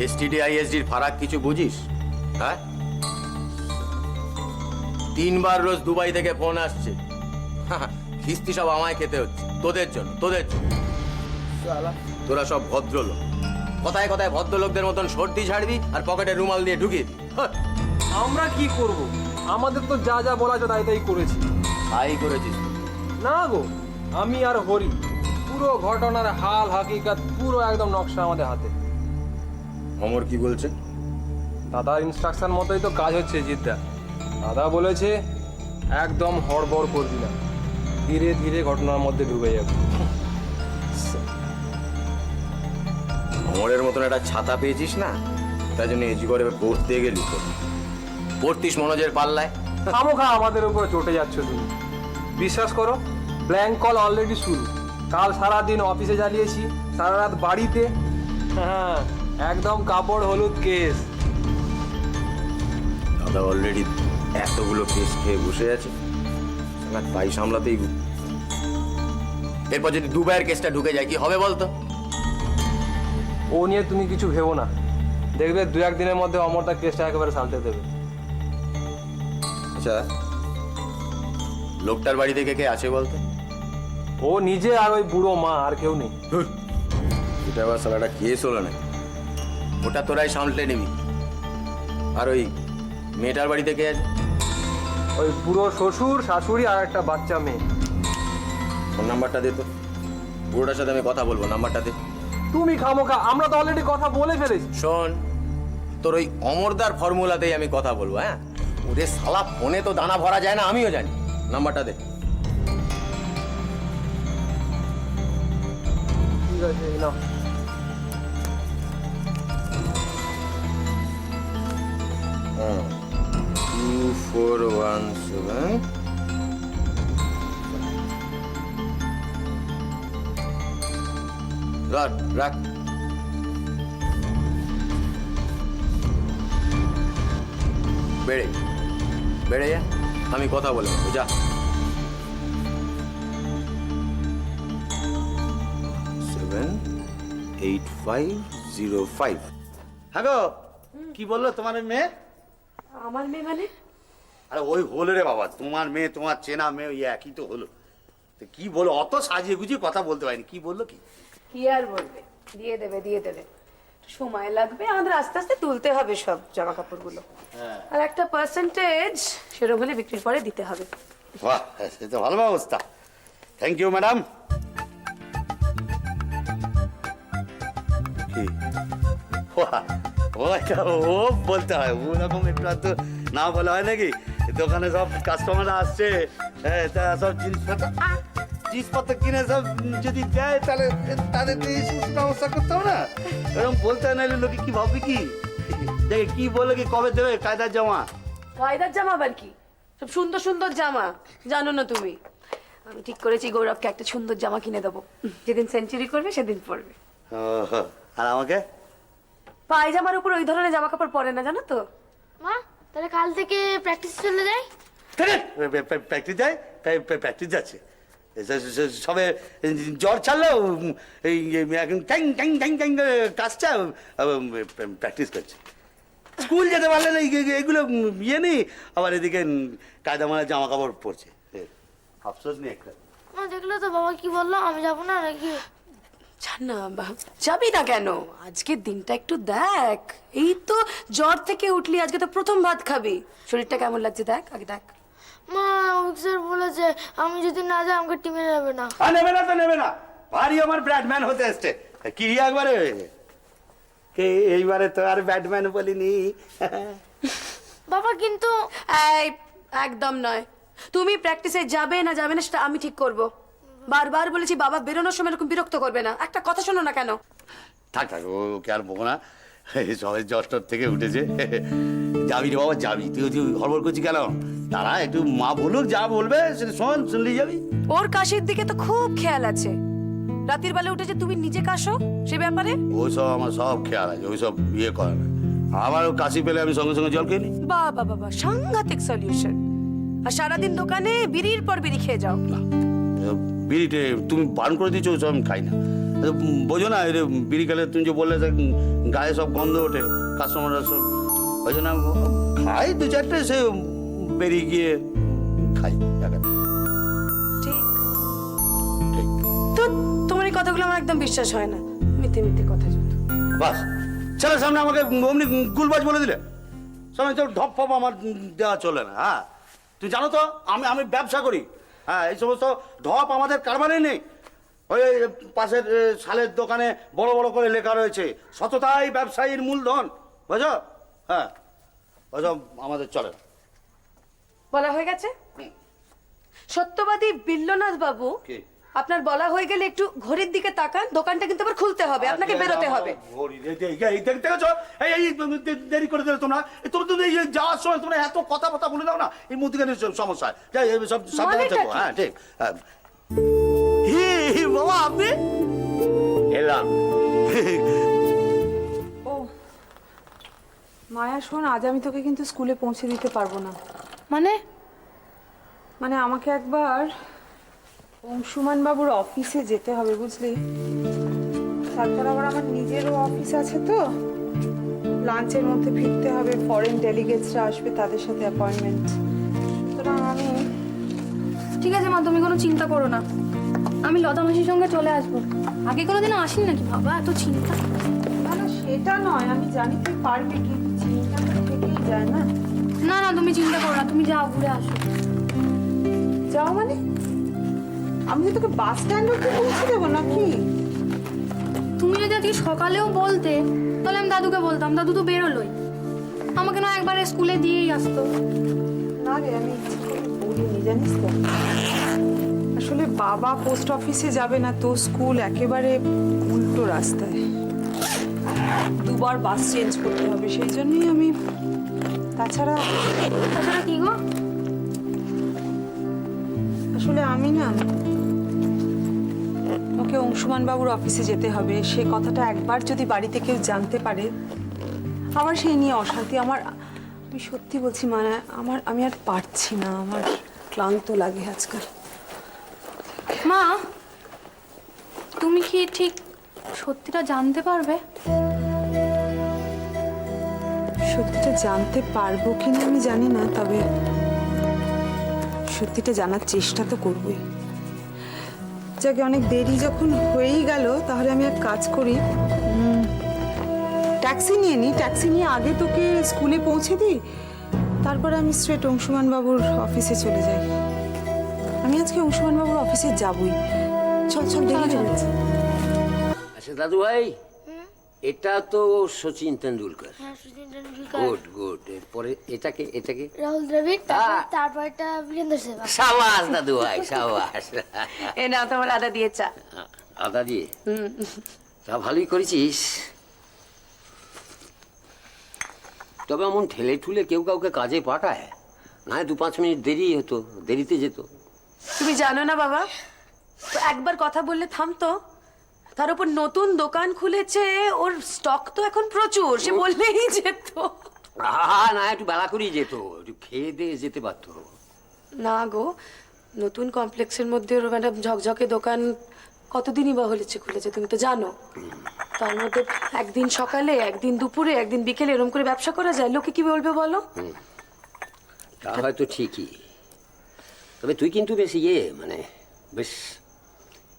STD আইএসডির ফারাক কিছু বুঝিস? হ্যাঁ, 3বার রোজ দুবাই থেকে ফোন আসছে। কিস্তি সব আমায় খেতে হচ্ছে তোদের জন্য। তোরা সব ভদ্রলোক, কথায় কথায় ভদ্রলোকদের মতন সর্দি ঝাড়বি আর পকেটে রুমাল দিয়ে ঢুকিয়ে দিবি। আমরা কি করব? আমাদের তো যা যা বলা যায় তাই করেছি। তাই করেছিস? না গো, আমি আর হরি পুরো ঘটনার হাল হাকিকত পুরো একদম নকশা আমাদের হাতে। অমর কি বলছে? দাদার ইনস্ট্রাকশন মতোই তো কাজ হচ্ছে জিদ্দা। দাদা বলেছে একদম হড়বড় করবি না, ধীরে ধীরে ঘটনার মধ্যে ঢুকে যাবে। অমরের মতন একটা ছাতা পেয়েছিস না, তাই জন্য এজি করে পড়তে গেলি তো। পড়তিস মনোজের পাল্লায়। খামোখা আমাদের উপরে চটে যাচ্ছ তুমি। বিশ্বাস করো, ব্ল্যাঙ্ক কল অলরেডি শুরু। কাল সারাদিন অফিসে জ্বালিয়েছি, সারা রাত বাড়িতে। হ্যাঁ, একদম কাপড় হলুদ কেস। দাদা অলরেডি এতগুলো কেস খেয়ে বসে আছে, পাই সামলাতেই। এরপর যদি দুবাইয়ের কেসটা ঢুকে যায় কি হবে বলতো? ও নিয়ে তুমি কিছু ভেবো না, দেখবে 2-1 দিনের মধ্যে অমরদা কেসটা একেবারে সালটে দেবে। আচ্ছা, লোকটার বাড়ি থেকে কে আছে বলতো? ও নিজে আর ওই বুড়ো মা, আর কেউ নেই। এটা আবার সালাটা কেস হলো না, ওটা তোরাই সামলে নিবি। আর ওই মেয়েটার বাড়ি থেকে আছে? ওই বুড়ো শ্বশুর, শাশুড়ি আর একটা বাচ্চা মেয়ে। ফোন নাম্বারটা দে তো, বুড়োটার সাথে আমি কথা বলবো। নাম্বারটা দে। তুমি খামোখা, আমরা তো অলরেডি কথা বলে ফেলেছি। শোন, তোর ওই অমরদার ফর্মুলাতেই আমি কথা বলবো। হ্যাঁ, ওরে শালা ফোনে তো দানা ভরা যায় না, আমিও জানি। নাম্বারটা দে। ঠিক আছে, নাও। হুম, 2417। রাখ। বেড়ে যা, আমি কথা বলে নেবো। যা। 78505। হ্যাঁ গো, কি বললো তোমার ওই মেয়ে? আমার মেয়ে মানে? আরে ওই হলো রে বাবা, তোমার মেয়ে, তোমার চেনা মেয়ে, ওই একই তো হলো। তো কি বলো, অত সাজিয়ে গুজিয়ে কথা বলতে পারিনি। কি বললো কি? কি আর বলবে, দিয়ে দেবে। একটু সময় লাগবে, আমাদের আস্তে আস্তে তুলতে হবে সব জামা কাপড়গুলো। আর একটা পার্সেন্টেজ সেরকম হলে বিক্রির পরে দিতে হবে। বাহ, সে তো ভালো ব্যবস্থা। Thank you madam. কি ওটা ও বলতে হয়, ওরকম একটু তো না বলা হয় নাকি? দোকানে সব কাস্টমাররা আসছে, হ্যাঁ, তা সব জিনিসপত্র কিনে সব যদি দেয়, তাহলে তাদের তো এই সমস্ত ব্যবস্থা করতে হবে না। এরকম বলতে হয়, নাহলে লোকে কি ভাববে? কি দেখে কি বললো, কি কবে দেবে কায়দার জামা? কায়দার জামা আবার কি? সব সুন্দর সুন্দর জামা, জানো না তুমি? আমি ঠিক করেছি গৌরবকে একটা সুন্দর জামা কিনে দেবো, যেদিন সেঞ্চুরি করবে সেদিন পরবে। আর আমাকে? পায়জামার উপর ওই ধরনের জামা কাপড় পরে না, জানো তো? মা, তাহলে কাল থেকে প্র্যাকটিস চলে যায়? প্র্যাকটিস যায়? প্র্যাকটিস যাচ্ছে সবে জ্বর ছাড়লো, এই এখন ট্যাং ট্যাং ট্যাং ট্যাং কাজটা প্র্যাকটিস করছে। স্কুল যেতে পারলে না, এগুলো ইয়ে নেই, আবার এদিকে কায়দা মানে জামা কাপড় পরছে। আফসোস নেই একটা। মা, দেখলে তো বাবা কি বললো, আমি যাবো না নাকি? জান না, যাবি না কেন? আজকের দিনটা একটু দেখ। এই তো জ্বর থেকে উঠলি, আজকে তো প্রথম ভাত খাবি। শরীরটা কেমন লাগছে দেখ, আগে দেখ। মা, অভিক স্যার বলেছে আমি যদি না যাই আমাকে টিমে নেবে না। নেবে না তো নেবে না, ভারী আমার ব্যাটম্যান হতে এসছে। কি একবারে এইবারে তো আর ব্যাটম্যান বলিনি। বাবা কিন্তু এই, একদম নয়। তুমি প্র্যাকটিসে যাবে না সেটা আমি ঠিক করব। বারবার বলেছি বাবা বেরোনোর সময় এরকম বিরক্ত করবে না। একটা কথা শোনো না কেন? থাক ওকে আর বকো না, সবাই জ্বর থেকে উঠেছে। যাবি রে বাবা, যাবি। তুই হড়বড় করছি কেন? তারা একটু মা বলুক, যা বলবে সেটা শুনলেই যাবি। ওর কাশির দিকে তো খুব খেয়াল আছে। রাতের বেলা উঠে যে তুমি নিজে কাশো, সে ব্যাপারে ওইসব আমার সব খেয়াল আছে, ওইসব ইয়ে করে না। আমারও কাশি পেলে আমি সঙ্গে সঙ্গে জল খেয়ে নিই। বাবা সাংঘাতিক সলিউশন। আর সারাদিন দোকানে বিড়ির পর বিড়ি খেয়ে যাও। বিড়িতে তুমি বারণ করে দিয়েছো, ওইসব আমি খাই না। বোঝো না, এই যে বিড়ি খেলে তুমি যে বললে যে গায়ে সব গন্ধ ওঠে, কাস্টমাররা সব, ওই জন্য খাই 2-4টে, সে বেরিয়ে গিয়ে খাই টাকা। ঠিক ঠিক তো তোমার এই কথাগুলো আমার একদম বিশ্বাস হয় না, মিথ্যে মিথ্যে কথা যত। বাস, ছেলের সামনে আমাকে অমনি গুলবাজ বলে দিলে, সামনে তো ঢপ ফপ আমার দেওয়া চলে না। হ্যাঁ, তুই জানো তো আমি ব্যবসা করি। হ্যাঁ, এই সমস্ত ঢপ আমাদের কারবারে নেই। ওই পাশের শালের দোকানে বড় বড় করে লেখা রয়েছে, সততাই ব্যবসায়ীর মূলধন, বুঝো? হ্যাঁ, ওসব আমাদের চলে না। বলা হয়ে গেছে? সত্যবাদী বিল্লনাথ বাবু, কি? আপনার বলা হয়ে গেলে একটু ঘড়ির দিকে তাকান, দোকানটা কিন্তু আবার খুলতে হবে, আপনাকে বেরোতে হবে। দেখেছো এই দেরি করে দিলে তোমরা, তোমরা তো এই যাওয়ার সময় তোমরা এত কথা বলে দাও না, এই মধ্যখানে সমস্যা। যাই সব সাবধানে মানেটা থাকো। কি? হ্যাঁ, ঠিক। বাবা, আপনি এলাম। ও মায়া, শোন, আজ আমি তোকে কিন্তু স্কুলে পৌঁছে দিতে পারবো না। মানে আমাকে একবার অংশুমান বাবুর অফিসে যেতে হবে, বুঝলি? তারপর আবার আমার নিজেরও অফিস আছে, তো লাঞ্চের মধ্যে ফিরতে হবে, ফরেন ডেলিগেটসরা আসবে, তাদের সাথে অ্যাপয়েন্টমেন্ট। সুতরাং আমি ঠিক আছে মা, তুমি কোনো চিন্তা করো না, আমি লতা মাসির সঙ্গে চলে আসবো। আগে কোনোদিনও আসিনি নাকি বাবা, এত চিন্তা? না, সেটা নয়, আমি জানি তুই পারবি, কিন্তু চিন্তাটা থেকেই যায় না। না না, তুমি চিন্তা করো না, তুমি যাও, ঘুরে আসো। যাও মানে? আমি তো তোকে বাস স্ট্যান্ড অব্দি পৌঁছে দেবো নাকি? তুমি যদি আজকে সকালেও বলতে, তাহলে আমি দাদুকে বলতাম, দাদু তো বেরোলোই, আমাকে না একবারে স্কুলে দিয়েই আসতো। না রে, আমি ইচ্ছে করে বলিনি, জানিস তো। আসলে বাবা পোস্ট অফিসে যাবে না, তো স্কুল একেবারে উল্টো রাস্তায়, দুবার বাস চেঞ্জ করতে হবে, সেই জন্যই আমি। তাছাড়া কি গো? আসলে আমি না, ওকে অংশুমান বাবুর অফিসে যেতে হবে, সে কথাটা একবার যদি বাড়িতে কেউ জানতে পারে, আমার সেই নিয়ে অশান্তি। আমি সত্যি বলছি মানে, আমি আর পারছি না, আমার ক্লান্ত লাগে আজকাল। মা, তুমি কি ঠিক সত্যিটা জানতে পারবে? সত্যিটা জানতে পারবো কিনা আমি জানি না, তবে সত্যিটা জানার চেষ্টা তো করবই। যাকে অনেক দেরি যখন হয়েই গেল, তাহলে আমি এক কাজ করি, ট্যাক্সি নিয়ে নিই, ট্যাক্সি নিয়ে আগে তোকে স্কুলে পৌঁছে দিই, তারপরে আমি স্ট্রেট অংশুমান বাবুর অফিসে চলে যাই। আমি আজকে অংশুমান বাবুর অফিসে যাবই। চল চল, দেরি হয়ে যাচ্ছে। আচ্ছা দাদু ভাই, এটা তো সচিন তেন্ডুলকর। হ্যাঁ, সচিন টেন্ডুলকার। Good good. এরপরে এটাকে রাহুল দ্রাবিড়, তারপরটা বীরেন্দ্র সেহবাগ। সাবাস দাদু ভাই, সাবাস। এ নাও তোমার আদা দিয়ে চা। আদা দিয়ে? তা ভালোই করেছিস। তবে এমন ঠেলে ঠুলে কেউ কাউকে কাজে পাঠায় না, 2-5 মিনিট দেরি হতো, দেরিতে যেত। তুমি জানো না বাবা, তো একবার কথা বললে থামতো, তার উপর নতুন দোকান খুলেছে, ওর স্টক তো এখন প্রচুর, সে বললেই যেত। না, একটু বেলা করেই যেত, একটু খেয়ে দিয়ে যেতে পারতো। না গো, নতুন কমপ্লেক্সের মধ্যে ওর ম্যাডাম ঝকঝকে দোকান কতদিনই বা হয়েছে খুলেছে, তুমি তো জানো। তার মধ্যে একদিন সকালে, একদিন দুপুরে, একদিন বিকেলে এরকম করে ব্যবসা করা যায়, লোকে কি বলবে বলো? তা হয়তো ঠিকই, তবে তুই কিন্তু বেশ মানে বেশ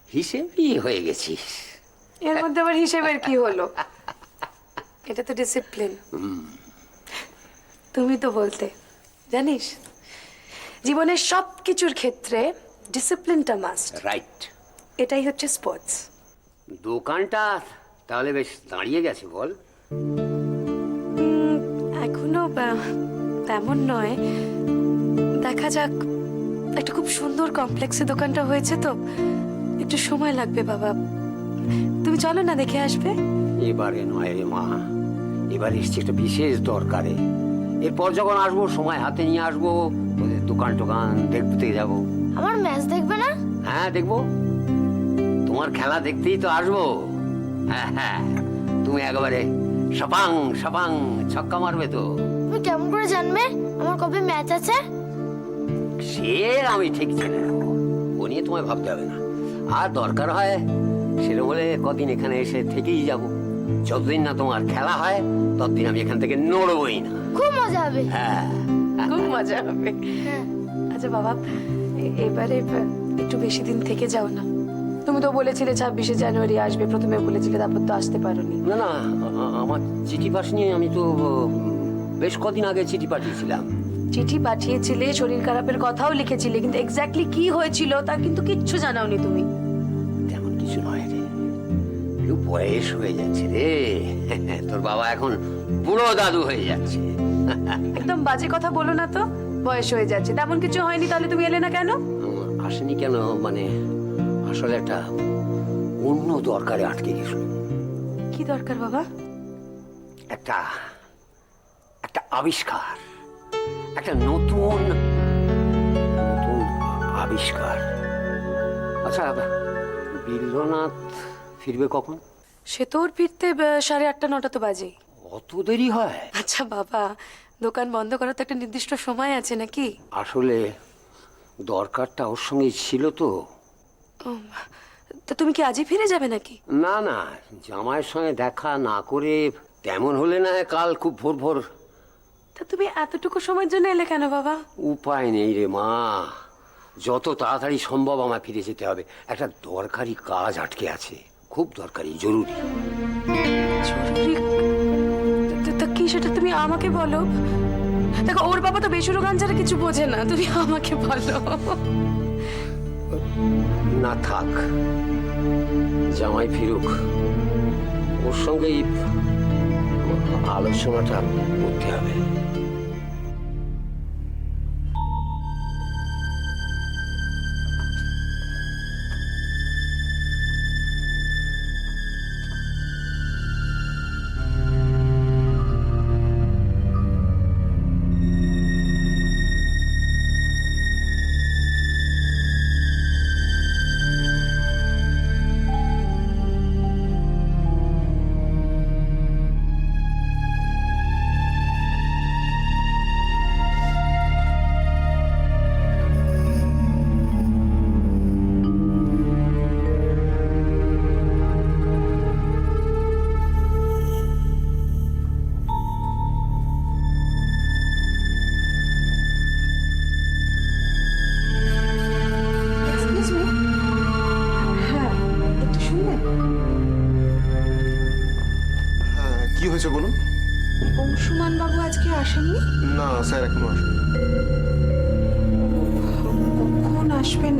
হিসেবই হয়ে গেছিস। এর মধ্যে আবার হিসেবের কি হলো? এটা তো ডিসিপ্লিন। তুমি তো বলতে, জানিস, জীবনের সব কিছুর ক্ষেত্রে ডিসিপ্লিনটা মাস্ট। রাইট। এটাই হচ্ছে স্পোর্টস। দোকানটা তাহলে বেশ দাঁড়িয়ে গেছে বল? এখনো তেমন নয়, দেখা যাক। একটা খুব সুন্দর কমপ্লেক্সে দোকানটা হয়েছে, তো একটু সময় লাগবে বাবা। তুমি চলো না, দেখে আসবে। এবারে নয় রে মা, এবার এসছি একটা বিশেষ দরকারে। এরপর যখন আসবো, সময় হাতে নিয়ে আসবো, তোদের দোকান টোকান দেখতে যাবো। আমার ম্যাচ দেখবে না? হ্যাঁ দেখবো, তোমার খেলা দেখতেই তো আসবো। হ্যাঁ হ্যাঁ, তুমি একেবারে সাপাং সাপাং ছক্কা মারবে তো। তুমি কেমন করে জানবে আমার কবে ম্যাচ আছে? সে আমি ঠিক জেনে নেবো, ও নিয়ে তোমায় ভাবতে হবে না। আর দরকার হয় সেরকম হলে কদিন এখানে এসে থেকেই যাব। যতদিন না তোমার খেলা হয় ততদিন আমি এখান থেকে নড়বই না। খুব মজা হবে। হ্যাঁ, খুব মজা হবে। আচ্ছা বাবা, এবারে একটু বেশি দিন থেকে যাও না। তুমি তো বলেছিলে 26শে জানুয়ারি আসবে, প্রথমে বলেছিলে, তারপর তো আসতে পারোনি। না না, আমার চিঠি পাসনি। আমি তো বেশ কদিন আগে চিঠি পাঠিয়েছিলাম। চিঠি পাঠিয়েছিলে, শরীর খারাপের কথাও লিখেছিলে, কিন্তু এক্স্যাক্টলি কি হয়েছিল তা কিন্তু কিচ্ছু জানাওনি তুমি। তেমন কিছু নয় রে, একটু বয়স হয়ে যাচ্ছে রে। তোর বাবা এখন বুড়ো দাদু হয়ে যাচ্ছে। একদম বাজে কথা বলো না তো, বয়স হয়ে যাচ্ছে। তেমন কিছু হয়নি, তাহলে তুমি এলে না কেন? আসেনি কেন মানে, আসলে একটা অন্য দরকারে আটকে গেছিল। কি দরকার বাবা? একটা একটা আবিষ্কার, একটা নতুন নতুন আবিষ্কার। আচ্ছা, বীরেন্দ্রনাথ ফিরবে কখন? সে তো ওর ফিরতে 8:30 9টা তো বাজে। অত দেরি হয়? আচ্ছা বাবা, দোকান বন্ধ করার তো একটা নির্দিষ্ট সময় আছে নাকি? আসলে দরকারটা ওর সঙ্গেই ছিল তো। তা তুমি কি আজই ফিরে যাবে নাকি? না না, জামাইয়ের সঙ্গে দেখা না করে তেমন হলে না হয় কাল খুব ভোর ভোর। তা তুমি এতটুকু সময়ের জন্য এলে কেন বাবা? উপায় নেই রে মা, যত তাড়াতাড়ি সম্ভব আমায় ফিরে যেতে হবে। একটা দরকারি কাজ আটকে আছে, খুব দরকারি, জরুরি। জরুরি? তা কি সেটা তুমি আমাকে বলো। দেখো, ওর বাবা তো বেসুরো গান ছাড়া কিছু বোঝে না, তুমি আমাকে বলো। না থাক, জামাই ফিরুক, ওর সঙ্গেই আলোচনাটা করতে হবে। এক্সকিউজ মি, হ্যাঁ একটু শুনবেন? হ্যাঁ, কি হয়েছে বলুন? অংশুমান বাবু আজকে আসেননি? না স্যার, এখনো আসেনি। কখন আসবেন?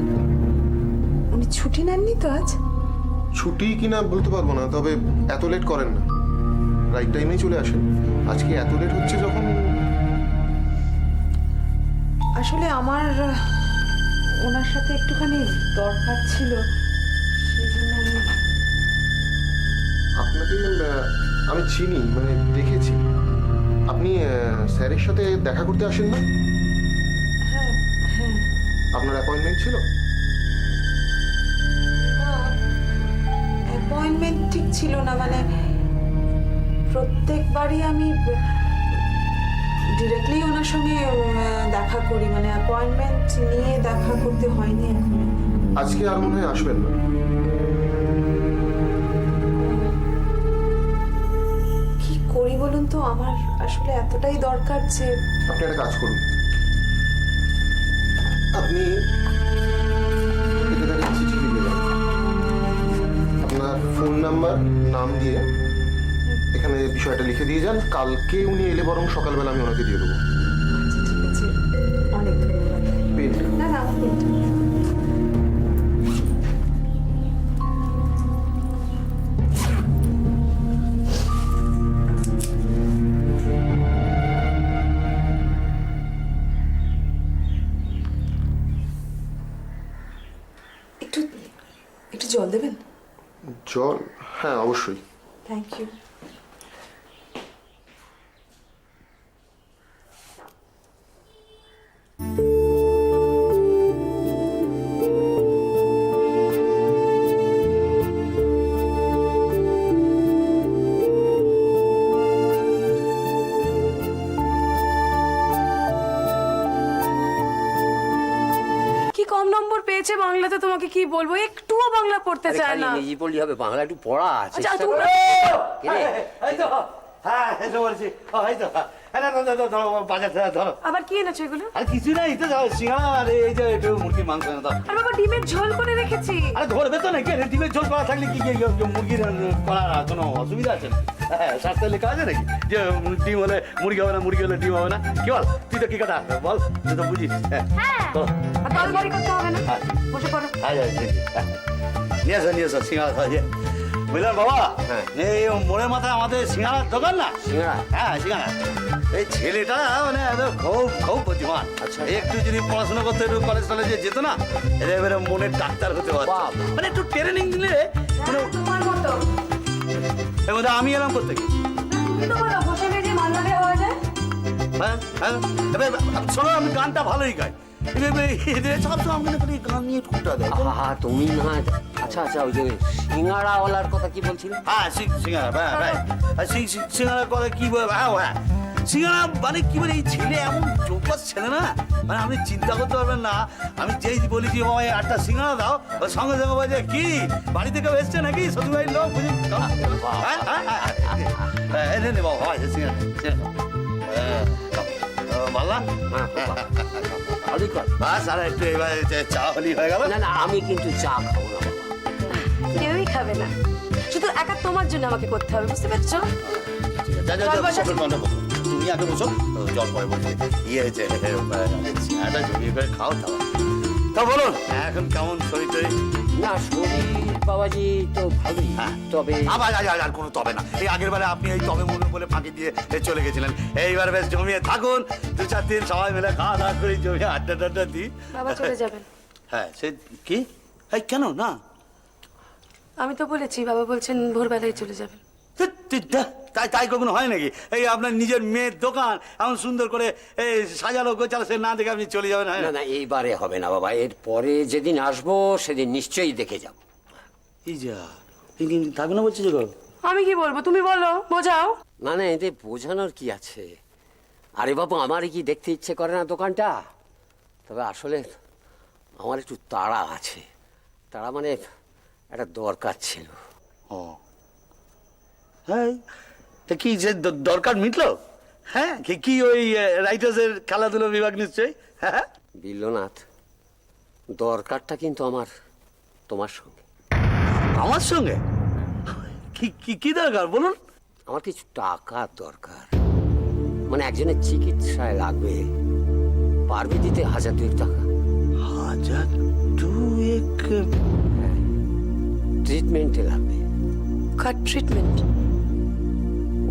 উনি ছুটি নেননি তো আজ? ছুটি কিনা বলতে পারবো না, তবে এত লেট করেন না, রাইট টাইমেই চলে আসেন। আজকে এত লেট হচ্ছে যখন। আসলে আমার ওনার সাথে একটুখানি দরকার ছিল, সেই জন্য আপনাকে আমি চিনি, মানে দেখেছি। আপনি স্যারের সাথে দেখা করতে আসেন না? হ্যাঁ হ্যাঁ। আপনার অ্যাপয়েন্টমেন্ট ছিল? অ্যাপয়েন্টমেন্ট ঠিক ছিল না, মানে প্রত্যেকবারই আমি ডিরেক্টলি ওনার সঙ্গে দেখা করি, মানে অ্যাপয়েন্টমেন্ট নিয়ে দেখা করতে হয়নি এখন। আজকে আর মনে হয় আসবেন না। কি করি বলুন তো, আমার আসলে এতটাই দরকার যে। আপনি একটা কাজ করুন, আপনি এখানে একটা চিঠি লিখে যান, আপনার ফোন নাম্বার, নাম দিয়ে এখানে বিষয়টা লিখে দিয়ে যান। কালকে উনি এলে বরং সকালবেলা আমি ওনাকে দিয়ে দেবো। আচ্ছা ঠিক আছে, অনেক ধন্যবাদ। পেনটা না না, আমার পেনটা। একটু একটু জল দেবেন? জল? হ্যাঁ অবশ্যই। Thank you. কি কম নম্বর পেয়েছো বলছে বাংলাতে, তোমাকে কি বলবো, একটুও বাংলা পড়তে আরে চায় খালি না। ইংরেজি পড়লেই হবে, বাংলা একটু পড়া আছে। আচ্ছা, তুমি এই তো হ্যাঁ এই তো বলছি এই তো ধরো বাজার থেকে ধরো। আবার কি এনেছো এগুলো? আর কিছু নাই, এই তো সিঙ্গাড়া আর এই যে একটু মুরগির মাংস এনে দাও। আর বাবা ডিমের ঝোল করে রেখেছি। আরে ধরবে তো নাকি? ডিমের ঝোল করা থাকলে কি মুরগির করার কোনো অসুবিধা আছে না? হ্যাঁ, শাস্ত্রে লেখা আছে নাকি যে ডিম হলে মুরগি হবে না, মুরগি হলে ডিম হবে না? কি বল, তুই তো কি কথা বল, তুই তো বুঝিস। হ্যাঁ চলো। আর তরকারি করতে হবে না, বসে পড়ো। নিয়ে আসো সিঙ্গাড়া খাওয়া। বুঝলেন বাবা? এই মোড়ের মাথায় আমাদের সিঙ্গাড়ার দোকান না? সিঙ্গাড়া? হ্যাঁ সিঙ্গাড়া। এই ছেলেটা মানে খুব বুদ্ধিমান। আচ্ছা। একটু যদি পড়াশোনা করতে, একটু কলেজ টলেজে যেত না, এবারে মনের ডাক্তার হতে পারত। বাহ। মানে একটু ট্রেনিং দিলে মানে তোমার মতো এর মধ্যে আমি এলাম করতে কি? তুমি তো বলো হোসেনের যে মান্নারে হওয়া যায়। হ্যাঁ হ্যাঁ। এবার শোনো, আমি গানটা ভালোই গাই। সবসময় আমাকে খালি গান নিয়ে ঠুকটা দেয়। আহা, তুমি না। আচ্ছা আচ্ছা, ওই যে সিঙ্গাড়াওয়ালার কথা কি বলছিলে? হ্যাঁ সিঙ্গারা, সিঙ্গারা করে কি হ্যাঁ সিঙ্গারা মানে কি বলে, এই ছেলে এমন চৌকাস ছেলে না, মানে আপনি চিন্তা করতে পারবেন না। আমি যেই বলি যে বাবা একটা সিঙ্গারা দাও, ওর সঙ্গে সঙ্গে বলছে কি বাড়ি থেকে এসছে নাকি শ্বশুর বাড়ির লোক, বুঝি বাবা সিঙ্গারা ভালো ভালোই কর। বাস। আর একটু এবার চা হলি হয়ে গেল। না না, আমি কিন্তু চা খাবো না বাবা। কেউই খাবে না, শুধু একা তোমার জন্য আমাকে করতে হবে, বুঝতে পারছো? তুমি আগে বসো, জল পরে বলছি। ইয়ে হয়েছে চাটা জমিয়ে করে খাও খাওয়া। তা বলুন এখন কেমন শরীর টরীর? না, শরীর বাবাজি তো ভালোই, তবে আবার আর কোনো তবে না। এই আগের বারে আপনি এই তবে মনে বলে ফাঁকি দিয়ে চলে গেছিলেন। এইবার বেশ জমিয়ে থাকুন, 2-4 দিন সবাই মিলে খাওয়া দাওয়া করে জমিয়ে আড্ডা টাড্ডা দিই। বাবা চলে যাবেন। হ্যাঁ সে কি? এই কেন না? আমি তো বলেছি, বাবা বলছেন ভোরবেলায় চলে যাবেন। তাই তাই কখনো হয় নাকি? এই আপনার নিজের মেয়ের দোকান এমন সুন্দর করে এই সাজানো গোছালো, সে না দেখে আপনি চলে যাবেন? না না, এইবারে হবে না বাবা, এর পরে যেদিন আসবো সেদিন নিশ্চয়ই দেখে যাব। এই যা থাকবে না বলছি যে গো? আমি কি বলবো, তুমি বলো, বোঝাও। না না, এতে বোঝানোর কি আছে? আরে বাবু, আমার কি দেখতে ইচ্ছে করে না দোকানটা? তবে আসলে আমার একটু তাড়া আছে। তাড়া মানে একটা দরকার ছিল। ও হ্যাঁ, তা কি যে দরকার মিটলো? হ্যাঁ কি ওই রাইটার্সের খেলাধুলো বিভাগ নিশ্চয়ই? হ্যাঁ বিল্লনাথ, দরকারটা কিন্তু আমার তোমার সঙ্গে। আমার সঙ্গে? কি দরকার বলুন? আমার কিছু টাকার দরকার, মানে একজনের চিকিৎসায় লাগবে। পারবে দিতে 1000-2 টাকা? 1000-2 ট্রিটমেন্টে লাগবে। কার ট্রিটমেন্ট?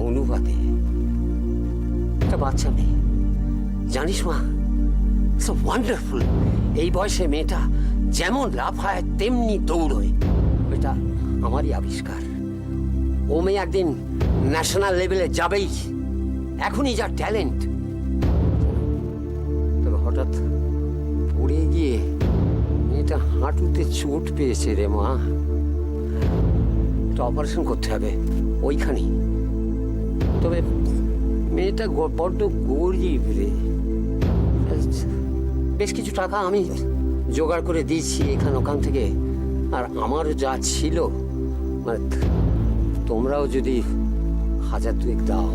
অনুপাতে একটা বাচ্চা মেয়ে, জানিস মা, সো ওয়ান্ডারফুল। এই বয়সে মেয়েটা যেমন লাফায় তেমনি দৌড়য়। এটা আমারই আবিষ্কার। ও মেয়ে একদিন ন্যাশনাল লেভেলে যাবেই, এখনই যা ট্যালেন্ট। তবে হঠাৎ পড়ে গিয়ে মেয়েটা হাঁটুতে চোট পেয়েছে রে মা। একটা অপারেশন করতে হবে ওইখানেই। তবে মেয়েটা বড্ড গরিব রে। বেশ কিছু টাকা আমি জোগাড় করে দিয়েছি এখান ওখান থেকে। আর আমারও যা ছিল, মানে তোমরাও যদি 1000-2 দাও